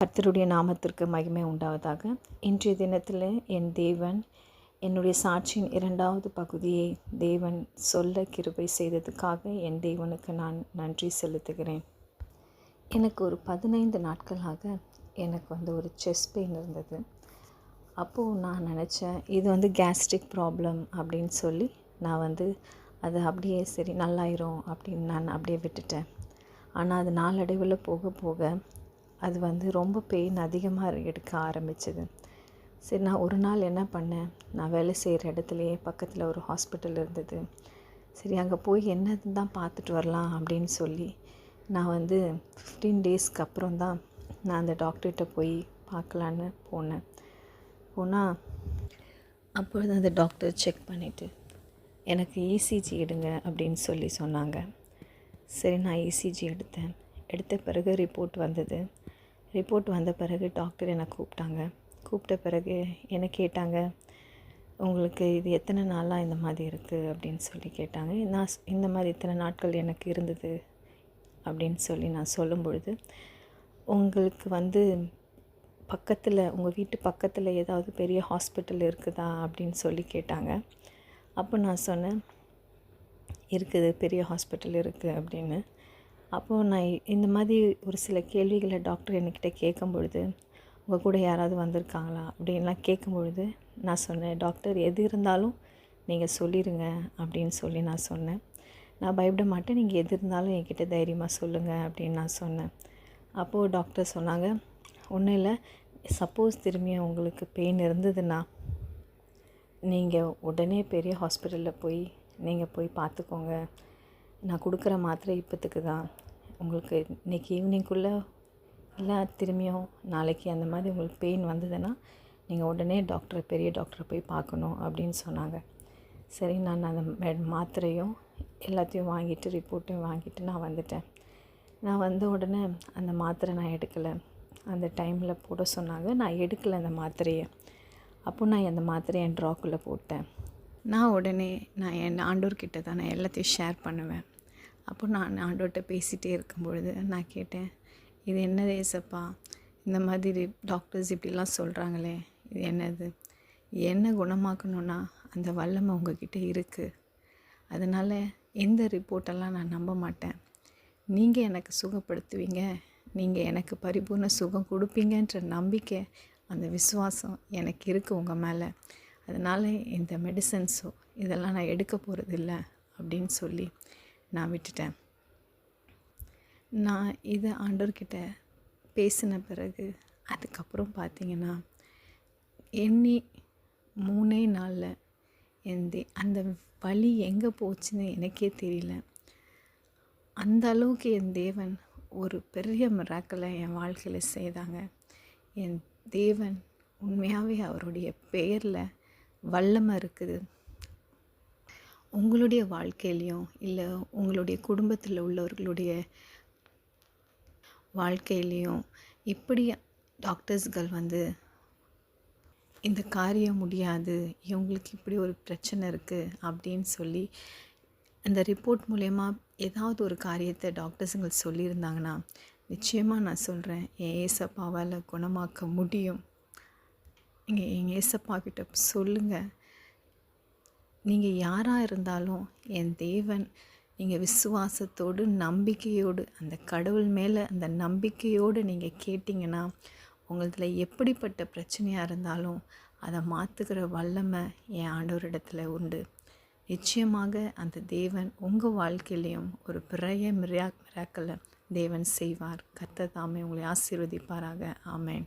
கர்த்தருடைய நாமத்திற்கு மகிமை உண்டாவதாக. இன்றைய தினத்தில் என் தேவன் என்னுடைய சாட்சியின் 2வது பகுதியை தேவன் சொல்ல கிருபை செய்ததுக்காக என் தேவனுக்கு நான் நன்றி செலுத்துகிறேன். எனக்கு ஒரு 15 நாட்களாக எனக்கு ஒரு செஸ்ட் பெயின் இருந்தது. அப்போது நான் நினச்சேன் இது கேஸ்ட்ரிக் ப்ராப்ளம் அப்படின்னு சொல்லி நான் அது அப்படியே சரி நல்லாயிரும் அப்படின்னு நான் அப்படியே விட்டுட்டேன். ஆனால் அது நாளடைவில் போக போக அது ரொம்ப பெயின் அதிகமாக எடுக்க ஆரம்பிச்சது. சரி, நான் ஒரு நாள் என்ன பண்ணேன், நான் வேலை செய்கிற இடத்துலையே பக்கத்தில் ஒரு ஹாஸ்பிட்டல் இருந்தது. சரி, அங்கே போய் என்னதுன்னு தான் பார்த்துட்டு வரலாம் அப்படின்னு சொல்லி நான் 15 டேஸ்க்கு அப்புறம் தான் நான் அந்த டாக்டர்கிட்ட போய் பார்க்கலான்னு போனால் அப்பொழுது அந்த டாக்டர் செக் பண்ணிவிட்டு எனக்கு இசிஜி எடுங்க அப்படின்னு சொல்லி சொன்னாங்க. சரி, நான் இசிஜி எடுத்த பிறகு ரிப்போர்ட் வந்த பிறகு டாக்டர் என்னை கூப்பிட்ட பிறகு என்னை கேட்டாங்க, உங்களுக்கு இது எத்தனை நாளாக இந்த மாதிரி இருக்குது அப்படின்னு சொல்லி கேட்டாங்க. நான் இந்த மாதிரி இத்தனை நாட்கள் எனக்கு இருந்தது அப்படின்னு சொல்லி நான் சொல்லும் பொழுது, உங்களுக்கு பக்கத்தில் உங்கள் வீட்டு பக்கத்தில் ஏதாவது பெரிய ஹாஸ்பிட்டல் இருக்குதா அப்படின்னு சொல்லி கேட்டாங்க. அப்போ நான் சொன்னேன், இருக்குது, பெரிய ஹாஸ்பிட்டல் இருக்குது அப்படின்னு. அப்போது நான் இந்த மாதிரி ஒரு சில கேள்விகளை டாக்டர் என்கிட்ட கேட்கும் பொழுது, உங்கள் கூட யாராவது வந்திருக்காங்களா அப்படின்லாம் கேட்கும் பொழுது நான் சொன்னேன், டாக்டர் எது இருந்தாலும் நீங்கள் சொல்லிடுங்க அப்படின்னு சொல்லி நான் சொன்னேன். நான் பயப்பட மாட்டேன், நீங்கள் எது இருந்தாலும் என்கிட்ட தைரியமாக சொல்லுங்கள் அப்படின்னு நான் சொன்னேன். அப்போது டாக்டர் சொன்னாங்க, ஒன்றும் இல்லை, சப்போஸ் திரும்பியும் உங்களுக்கு பெயின் இருந்ததுன்னா நீங்கள் உடனே பெரிய ஹாஸ்பிட்டலில் போய் பார்த்துக்கோங்க. நான் கொடுக்குற மாத்திரை இப்போத்துக்கு தான், உங்களுக்கு இன்றைக்கி ஈவினிங்குள்ளே இல்லை திரும்பியும் நாளைக்கு அந்த மாதிரி உங்களுக்கு பெயின் வந்ததுன்னா நீங்கள் உடனே பெரிய டாக்டரை போய் பார்க்கணும் அப்படின்னு சொன்னாங்க. சரி, நான் அந்த மாத்திரையும் எல்லாத்தையும் வாங்கிட்டு ரிப்போர்ட்டையும் வாங்கிட்டு நான் வந்துட்டேன். நான் வந்த உடனே அந்த மாத்திரை நான் எடுக்கலை. அந்த டைமில் போட சொன்னாங்க, நான் எடுக்கலை அந்த மாத்திரையை. அப்போ நான் அந்த மாத்திரையை என் ட்ராக்குள்ளே போட்டேன். நான் என் ஆண்டவர்கிட்ட தான் நான் எல்லாத்தையும் ஷேர் பண்ணுவேன். அப்போ நான் ஆண்டவர்கிட்ட பேசிகிட்டே இருக்கும்பொழுது நான் கேட்டேன், இது என்னது ஏசப்பா, இந்த மாதிரி டாக்டர்ஸ் இப்படிலாம் சொல்கிறாங்களே, இது என்னது, என்ன குணமாக்கணுன்னா அந்த வல்லமை உங்ககிட்ட இருக்குது. அதனால் இந்த ரிப்போர்ட்டெல்லாம் நான் நம்ப மாட்டேன். நீங்கள் எனக்கு சுகப்படுத்துவீங்க, நீங்கள் எனக்கு பரிபூர்ண சுகம் கொடுப்பீங்கன்ற நம்பிக்கை, அந்த விசுவாசம் எனக்கு இருக்குது உங்கள் மேலே. அதனால் இந்த மெடிசன்ஸோ இதெல்லாம் நான் எடுக்க போகிறதில்ல அப்படின்னு சொல்லி நான் விட்டுட்டேன். நான் இதை ஆண்டவர்கிட்ட பேசின பிறகு அதுக்கப்புறம் பார்த்திங்கன்னா 3 நாளில் அந்த வலி எங்கே போச்சுன்னு எனக்கே தெரியல. அந்த அளவுக்கு என் தேவன் ஒரு பெரிய மிராக்கிளை என் வாழ்க்கையில் செய்தாங்க. என் தேவன் உண்மையாகவே அவருடைய பெயரில் வல்லமை இருக்குது. உங்களுடைய வாழ்க்கையிலையும் இல்லை உங்களுடைய குடும்பத்தில் உள்ளவர்களுடைய வாழ்க்கையிலையும் இப்படி டாக்டர்ஸ்கள் இந்த காரியம் முடியாது, இவங்களுக்கு இப்படி ஒரு பிரச்சனை இருக்குது அப்படின்னு சொல்லி அந்த ரிப்போர்ட் மூலயமா ஏதாவது ஒரு காரியத்தை டாக்டர்ஸுங்கள் சொல்லியிருந்தாங்கன்னா, நிச்சயமாக நான் சொல்கிறேன், என் ஏசப்பாவால் குணமாக்க முடியும். நீங்கள் எங்கள் ஏசப்பா கிட்ட சொல்லுங்கள். நீங்கள் யாராக இருந்தாலும் என் தேவன், நீங்கள் விசுவாசத்தோடு நம்பிக்கையோடு அந்த கடவுள் மேலே அந்த நம்பிக்கையோடு நீங்கள் கேட்டிங்கன்னா, உங்களதில் எப்படிப்பட்ட பிரச்சனையாக இருந்தாலும் அதை மாற்றுக்கிற வல்லமை என் ஆண்டவரிடத்தில் உண்டு. நிச்சயமாக அந்த தேவன் உங்கள் வாழ்க்கையிலையும் ஒரு பெரிய மிராக்கிளை தேவன் செய்வார். கர்த்தர் தாமே உங்களை ஆசீர்வதிப்பாராக. ஆமென்.